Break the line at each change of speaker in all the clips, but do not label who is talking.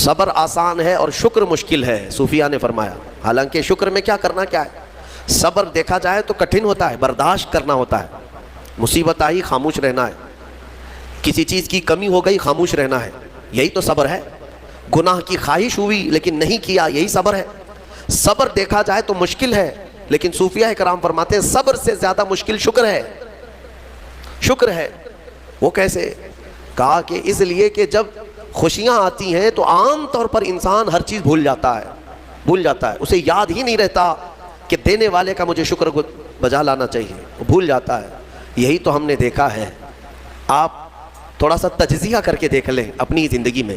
صبر آسان ہے اور شکر مشکل ہے، صوفیہ نے فرمایا۔ حالانکہ شکر میں کیا کرنا کیا ہے، صبر دیکھا جائے تو کٹھن ہوتا ہے، برداشت کرنا ہوتا ہے، مصیبت آئی خاموش رہنا ہے، کسی چیز کی کمی ہو گئی خاموش رہنا ہے، یہی تو صبر ہے۔ گناہ کی خواہش ہوئی لیکن نہیں کیا، یہی صبر ہے۔ صبر دیکھا جائے تو مشکل ہے، لیکن صوفیہ کرام فرماتے ہیں صبر سے زیادہ مشکل شکر ہے۔ شکر ہے وہ کیسے؟ کہا کہ اس لیے کہ جب خوشیاں آتی ہیں تو عام طور پر انسان ہر چیز بھول جاتا ہے، اسے یاد ہی نہیں رہتا کہ دینے والے کا مجھے شکر بجا لانا چاہیے، وہ بھول جاتا ہے۔ یہی تو ہم نے دیکھا ہے۔ آپ تھوڑا سا تجزیہ کر کے دیکھ لیں اپنی زندگی میں،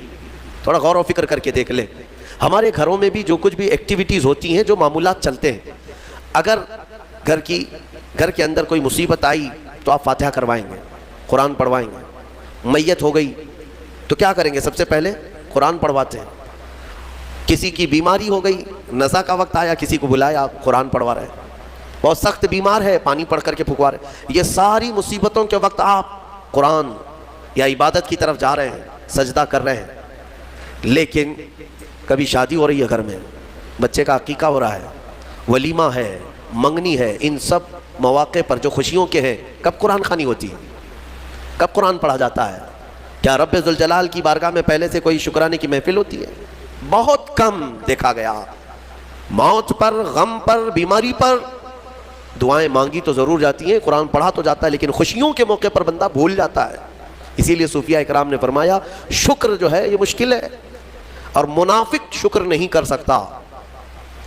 تھوڑا غور و فکر کر کے دیکھ لیں۔ ہمارے گھروں میں بھی جو کچھ بھی ایکٹیویٹیز ہوتی ہیں، جو معمولات چلتے ہیں، اگر گھر کے اندر کوئی مصیبت آئی تو آپ فاتحہ کروائیں گے، قرآن پڑھوائیں گے۔ میت ہو گئی تو کیا کریں گے؟ سب سے پہلے قرآن پڑھواتے ہیں۔ کسی کی بیماری ہو گئی، نزا کا وقت آیا، کسی کو بلایا، قرآن پڑھوا رہے ہیں۔ بہت سخت بیمار ہے، پانی پڑھ کر کے پھکوا رہے ہیں۔ یہ ساری مصیبتوں کے وقت آپ قرآن یا عبادت کی طرف جا رہے ہیں، سجدہ کر رہے ہیں۔ لیکن کبھی شادی ہو رہی ہے گھر میں، بچے کا عقیقہ ہو رہا ہے، ولیمہ ہے، منگنی ہے، ان سب مواقع پر جو خوشیوں کے ہیں، کب قرآن خوانی ہوتی ہے؟ کب قرآن پڑھا جاتا ہے؟ کیا رب ذوالجلال کی بارگاہ میں پہلے سے کوئی شکرانے کی محفل ہوتی ہے؟ بہت کم دیکھا گیا۔ موت پر، غم پر، بیماری پر دعائیں مانگی تو ضرور جاتی ہیں، قرآن پڑھا تو جاتا ہے، لیکن خوشیوں کے موقع پر بندہ بھول جاتا ہے۔ اسی لیے صوفیہ اکرام نے فرمایا شکر جو ہے یہ مشکل ہے، اور منافق شکر نہیں کر سکتا۔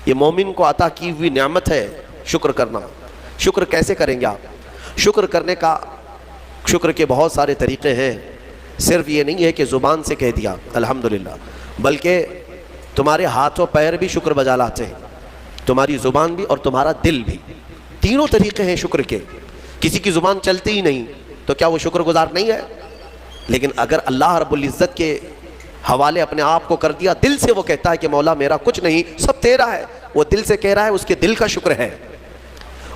یہ مومن کو عطا کی ہوئی نعمت ہے شکر کرنا۔ شکر کیسے کریں گے آپ؟ شکر کے بہت سارے طریقے ہیں۔ صرف یہ نہیں ہے کہ زبان سے کہہ دیا الحمدللہ، بلکہ تمہارے ہاتھ و پیر بھی شکر بجا لاتے ہیں، تمہاری زبان بھی اور تمہارا دل بھی۔ تینوں طریقے ہیں شکر کے۔ کسی کی زبان چلتی ہی نہیں تو کیا وہ شکر گزار نہیں ہے؟ لیکن اگر اللہ رب العزت کے حوالے اپنے آپ کو کر دیا، دل سے وہ کہتا ہے کہ مولا میرا کچھ نہیں، سب تیرا ہے، وہ دل سے کہہ رہا ہے، اس کے دل کا شکر ہے۔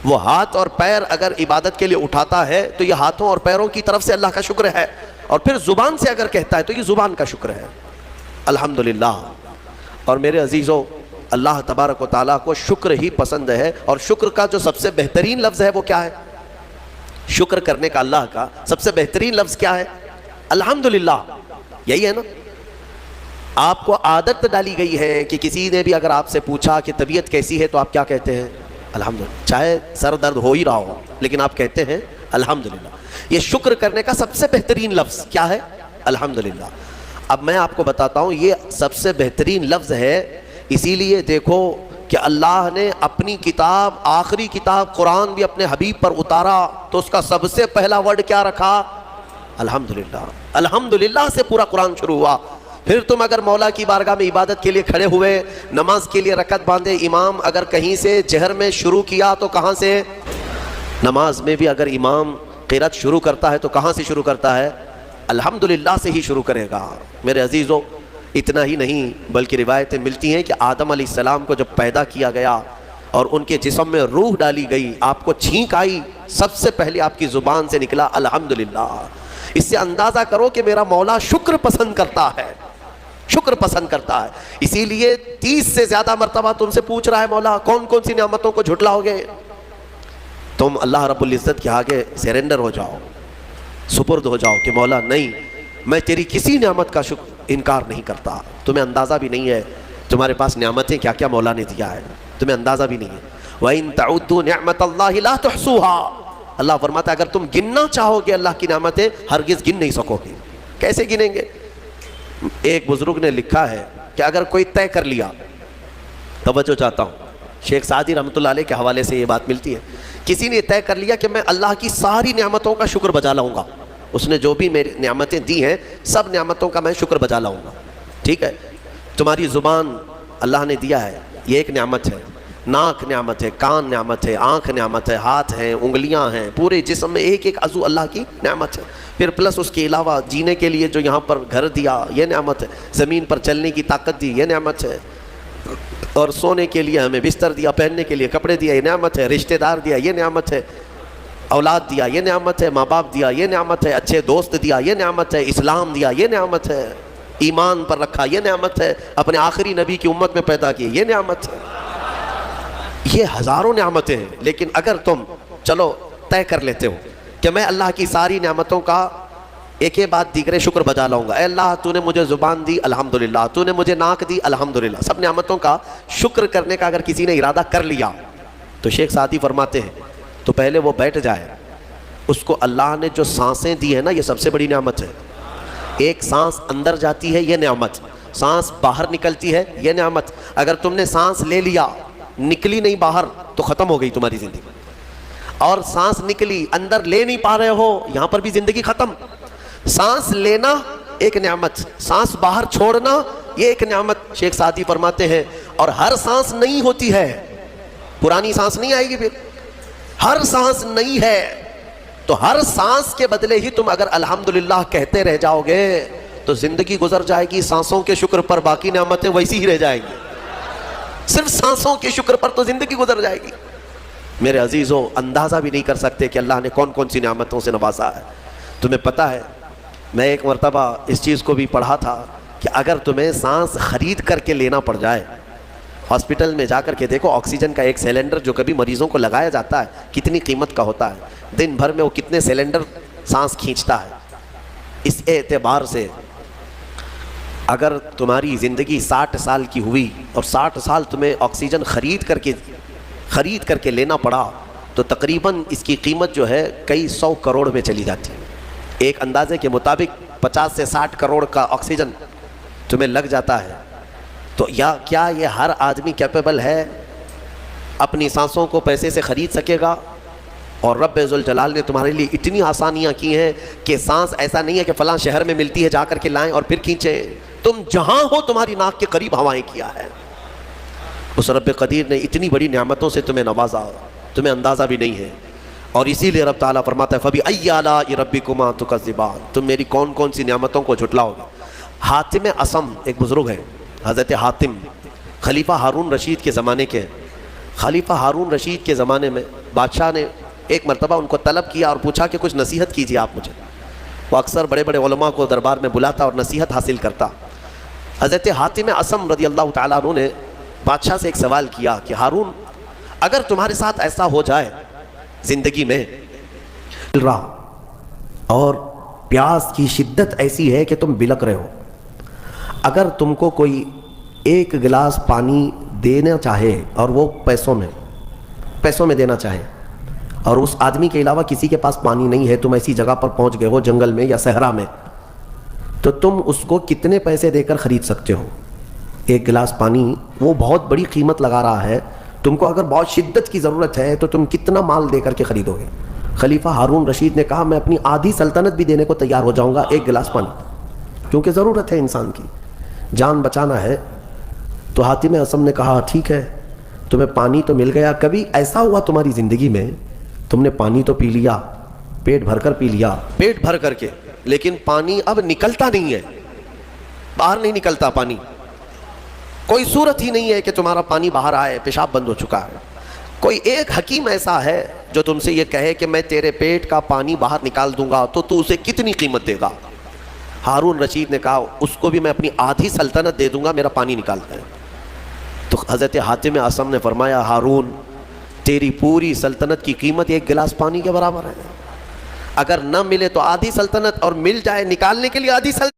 وہ ہاتھ اور پیر اگر عبادت کے لیے اٹھاتا ہے تو یہ ہاتھوں اور پیروں کی طرف سے اللہ کا شکر ہے، اور پھر زبان سے اگر کہتا ہے تو یہ زبان کا شکر ہے، الحمدللہ۔ اور میرے عزیزوں، اللہ تبارک و تعالیٰ کو شکر ہی پسند ہے، اور شکر کا جو سب سے بہترین لفظ ہے وہ کیا ہے؟ شکر کرنے کا اللہ کا سب سے بہترین لفظ کیا ہے؟ الحمدللہ۔ یہی ہے نا؟ آپ کو عادت ڈالی گئی ہے کہ کسی نے بھی اگر آپ سے پوچھا کہ طبیعت کیسی ہے تو آپ کیا کہتے ہیں؟ الحمدللہ۔ چاہے سر درد ہو ہی رہا ہو لیکن آپ کہتے ہیں الحمدللہ۔ یہ شکر کرنے کا سب سے بہترین لفظ کیا ہے؟ الحمدللہ۔ اب میں آپ کو بتاتا ہوں یہ سب سے بہترین لفظ ہے، اسی لیے دیکھو کہ اللہ نے اپنی کتاب، آخری کتاب قرآن بھی اپنے حبیب پر اتارا تو اس کا سب سے پہلا ورڈ کیا رکھا؟ الحمدللہ۔ الحمدللہ سے پورا قرآن شروع ہوا۔ پھر تم اگر مولا کی بارگاہ میں عبادت کے لیے کھڑے ہوئے، نماز کے لیے رکعت باندھے، امام اگر کہیں سے جہر میں شروع کیا تو کہاں سے؟ نماز میں بھی اگر امام قرات شروع کرتا ہے تو کہاں سے شروع کرتا ہے؟ الحمدللہ سے ہی شروع کرے گا۔ میرے عزیزوں، اتنا ہی نہیں بلکہ روایتیں ملتی ہیں کہ آدم علیہ السلام کو جب پیدا کیا گیا اور ان کے جسم میں روح ڈالی گئی، آپ کو چھینک آئی، سب سے پہلے آپ کی زبان سے نکلا الحمدللہ۔ اس سے اندازہ کرو کہ میرا مولا شکر پسند کرتا ہے، شکر پسند کرتا ہے۔ اسی لیے 30 سے زیادہ مرتبہ تم سے پوچھ رہا ہے مولا کون کون سی نعمتوں کو جھٹلاؤ گے؟ تم اللہ رب العزت کے آگے سیرنڈر ہو جاؤ، سپرد ہو جاؤ کہ مولا نہیں، میں تیری کسی نعمت کا انکار نہیں کرتا۔ تمہیں اندازہ بھی نہیں ہے تمہارے پاس نعمتیں کیا کیا مولا نے دیا ہے، تمہیں اندازہ بھی نہیں ہے۔ وَإِن تَعُدُّوا نِعْمَةَ اللَّهِ لَا تُحْصُوهَا۔ اللہ فرماتا ہے اگر تم گننا چاہو گے اللہ کی نعمتیں، ہرگز گن نہیں سکو گے۔ کیسے گنیں گے؟ ایک بزرگ نے لکھا ہے کہ اگر کوئی طے کر لیا، توجہ چاہتا ہوں، شیخ سعدی رحمۃ اللہ علیہ کے حوالے سے یہ بات ملتی ہے، کسی نے طے کر لیا کہ میں اللہ کی ساری نعمتوں کا شکر بجا لاؤں گا، اس نے جو بھی میری نعمتیں دی ہیں سب نعمتوں کا میں شکر بجا لاؤں گا۔ ٹھیک ہے، تمہاری زبان اللہ نے دیا ہے، یہ ایک نعمت ہے، ناک نعمت ہے، کان نعمت ہے، آنکھ نعمت ہے، ہاتھ ہیں، انگلیاں ہیں، پورے جسم میں ایک ایک عضو اللہ کی نعمت ہے۔ پھر پلس اس کے علاوہ جینے کے لیے جو یہاں پر گھر دیا یہ نعمت ہے، زمین پر چلنے کی طاقت دی یہ نعمت ہے، اور سونے کے لیے ہمیں بستر دیا، پہننے کے لیے کپڑے دیا یہ نعمت ہے، رشتہ دار دیا یہ نعمت ہے، اولاد دیا یہ نعمت ہے، ماں باپ دیا یہ نعمت ہے، اچھے دوست دیا یہ نعمت ہے، اسلام دیا یہ نعمت ہے۔ ایمان پر رکھا یہ نعمت ہے، اپنے آخری نبی کی امت میں پیدا کی یہ نعمت ہے، یہ ہزاروں نعمتیں ہیں۔ لیکن اگر تم چلو طے کر لیتے ہو کہ میں اللہ کی ساری نعمتوں کا ایک بات دیگرے شکر بجا لاؤں گا، اے اللہ تو نے مجھے زبان دی الحمدللہ، تو نے مجھے ناک دی الحمدللہ، سب نعمتوں کا شکر کرنے کا اگر کسی نے ارادہ کر لیا تو شیخ سعدی فرماتے ہیں تو پہلے وہ بیٹھ جائے، اس کو اللہ نے جو سانسیں دی ہیں نا یہ سب سے بڑی نعمت ہے۔ ایک سانس اندر جاتی ہے یہ نعمت، سانس باہر نکلتی ہے یہ نعمت۔ اگر تم نے سانس لے لیا نکلی نہیں باہر تو ختم ہو گئی تمہاری زندگی، اور سانس نکلی اندر لے نہیں پا رہے ہو یہاں پر بھی زندگی ختم۔ سانس لینا ایک نعمت، سانس باہر چھوڑنا یہ ایک نعمت۔ شیخ سعدی فرماتے ہیں اور ہر سانس نئی ہوتی ہے، پرانی سانس نہیں آئے گی، پھر ہر سانس نئی ہے، تو ہر سانس کے بدلے ہی تم اگر الحمدللہ کہتے رہ جاؤ گے تو زندگی گزر جائے گی سانسوں کے شکر پر، باقی نعمتیں ویسی ہی رہ جائیں گی، صرف سانسوں کے شکر پر تو زندگی گزر جائے گی۔ میرے عزیزوں اندازہ بھی نہیں کر سکتے کہ اللہ نے کون کون سی نعمتوں سے نوازا ہے۔ تمہیں پتہ ہے میں ایک مرتبہ اس چیز کو بھی پڑھا تھا کہ اگر تمہیں سانس خرید کر کے لینا پڑ جائے، ہاسپٹل میں جا کر کے دیکھو آکسیجن کا ایک سلنڈر جو کبھی مریضوں کو لگایا جاتا ہے کتنی قیمت کا ہوتا ہے، دن بھر میں وہ کتنے سلنڈر سانس کھینچتا ہے۔ اس اعتبار سے اگر تمہاری زندگی 60 سال کی ہوئی اور 60 سال تمہیں آکسیجن خرید کر کے لینا پڑا تو تقریباً اس کی قیمت جو ہے کئی 100 کروڑ میں چلی جاتی ہے۔ ایک اندازے کے مطابق 50 سے 60 کروڑ کا آکسیجن تمہیں لگ جاتا ہے، تو کیا یہ ہر آدمی کیپیبل ہے اپنی سانسوں کو پیسے سے خرید سکے گا؟ اور رب ذوالجلال نے تمہارے لیے اتنی آسانیاں کی ہیں کہ سانس ایسا نہیں ہے کہ فلاں شہر میں ملتی ہے جا کر کے لائیں اور پھر کھینچیں، تم جہاں ہو تمہاری ناک کے قریب ہوائیں کیا ہے۔ اس رب قدیر نے اتنی بڑی نعمتوں سے تمہیں نوازا، تمہیں اندازہ بھی نہیں ہے۔ اور اسی لیے رب تعالیٰ فرماتا ہے فَبِأَيِّ آلَاءِ رَبِّكُمَا تُكَذِّبَانِ، تم میری کون کون سی نعمتوں کو جھٹلاؤ گے۔ حاتم اصم ایک بزرگ ہے، حضرت حاتم خلیفہ ہارون رشید کے زمانے کے، خلیفہ ہارون رشید کے زمانے میں بادشاہ نے ایک مرتبہ ان کو طلب کیا اور پوچھا کہ کچھ نصیحت کیجیے آپ مجھے۔ وہ اکثر بڑے بڑے علماء کو دربار میں بلاتا اور نصیحت حاصل کرتا۔ حضرت حاتم اصم رضی اللہ تعالیٰ عنہ نے بادشاہ سے ایک سوال کیا کہ ہارون اگر تمہارے ساتھ ایسا ہو جائے زندگی میں اور پیاس کی شدت ایسی ہے کہ تم بلک رہے ہو، اگر تم کو کوئی ایک گلاس پانی دینا چاہے اور وہ پیسوں میں دینا چاہے اور اس آدمی کے علاوہ کسی کے پاس پانی نہیں ہے، تم ایسی جگہ پر پہنچ گئے ہو جنگل میں یا صحرا میں، تو تم اس کو کتنے پیسے دے کر خرید سکتے ہو؟ ایک گلاس پانی وہ بہت بڑی قیمت لگا رہا ہے، تم کو اگر بہت شدت کی ضرورت ہے تو تم کتنا مال دے کر کے خریدو گے؟ خلیفہ ہارون رشید نے کہا میں اپنی آدھی سلطنت بھی دینے کو تیار ہو جاؤں گا ایک گلاس پانی، کیونکہ ضرورت ہے انسان کی، جان بچانا ہے۔ تو حاتم اصم نے کہا ٹھیک ہے، تمہیں پانی تو مل گیا، کبھی ایسا ہوا تمہاری زندگی میں تم نے پانی تو پی لیا، پیٹ بھر کر پی لیا، پیٹ بھر کر کے، لیکن پانی اب نکلتا نہیں ہے، باہر نہیں نکلتا پانی، کوئی صورت ہی نہیں ہے کہ تمہارا پانی باہر آئے، پیشاب بند ہو چکا ہے۔ کوئی ایک حکیم ایسا ہے جو تم سے یہ کہے کہ میں تیرے پیٹ کا پانی باہر نکال دوں گا تو اسے کتنی قیمت دے گا؟ ہارون رشید نے کہا اس کو بھی میں اپنی آدھی سلطنت دے دوں گا، میرا پانی نکال دے۔ تو حضرت حاتم اصم نے فرمایا ہارون تیری پوری سلطنت کی قیمت ایک گلاس پانی کے برابر ہے، اگر نہ ملے تو آدھی سلطنت اور مل جائے نکالنے کے لیے آدھی سلطنت